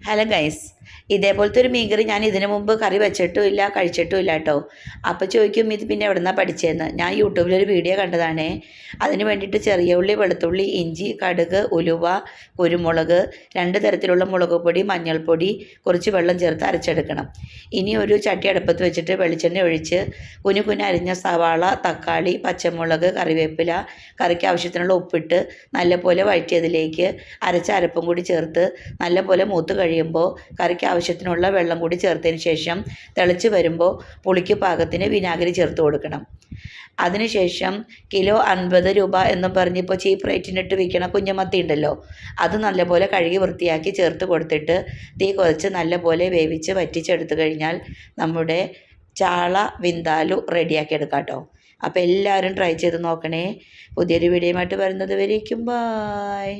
Hello guys, ഇതേപോലത്തെ ഒരു മീൻകറി ഞാൻ ഇതിനു മുമ്പ് കറി വെച്ചിട്ടും ഇല്ല കഴിച്ചിട്ടും ഇല്ല കേട്ടോ. അപ്പോൾ ചോദിക്കും ഇത് പിന്നെ എവിടെ നിന്നാണ് പഠിച്ചതെന്ന്. ഞാൻ യൂട്യൂബിലൊരു വീഡിയോ കണ്ടതാണേ. അതിന് വേണ്ടിയിട്ട് ചെറിയ ഉള്ളി, വെളുത്തുള്ളി, ഇഞ്ചി, കടുക്, ഉലുവ, കുരുമുളക്, 2 തരത്തിലുള്ള മുളക് പൊടി, മഞ്ഞൾപ്പൊടി, കുറച്ച് വെള്ളം ചേർത്ത് അരച്ചെടുക്കണം. ഇനി ഒരു ചട്ടി അടുപ്പത്ത് വെച്ചിട്ട് വെളിച്ചെണ്ണ ഒഴിച്ച് കുനു അരിഞ്ഞ സവാള, തക്കാളി, പച്ചമുളക്, കറിവേപ്പില, കറിക്ക് ആവശ്യത്തിനുള്ള ഉപ്പിട്ട് നല്ലപോലെ വഴറ്റിയതിലേക്ക് അരച്ച അരപ്പും കൂടി ചേർത്ത് നല്ലപോലെ മൂത്ത് കഴിയുമ്പോൾ കറിക്ക് ആവശ്യത്തിനുള്ള വെള്ളം കൂടി ചേർത്തതിന് ശേഷം തിളച്ച് വരുമ്പോൾ പുളിക്ക് പാകത്തിന് വിനാഗിരി ചേർത്ത് കൊടുക്കണം. അതിനുശേഷം കിലോ 50 രൂപ എന്നും പറഞ്ഞ് ഇപ്പോൾ ചീപ്പ് റേറ്റിനിട്ട് വിൽക്കണ കുഞ്ഞമത്തി ഉണ്ടല്ലോ, അത് നല്ലപോലെ കഴുകി വൃത്തിയാക്കി ചേർത്ത് കൊടുത്തിട്ട് തീ കുറച്ച് നല്ലപോലെ വേവിച്ച് വറ്റിച്ചെടുത്തു കഴിഞ്ഞാൽ നമ്മുടെ ചാള വിന്താലു റെഡിയാക്കി എടുക്കാം കേട്ടോ. അപ്പോൾ എല്ലാവരും ട്രൈ ചെയ്ത് നോക്കണേ. പുതിയൊരു വീഡിയോയുമായിട്ട് വരുന്നത് വരേക്കും ബായ്.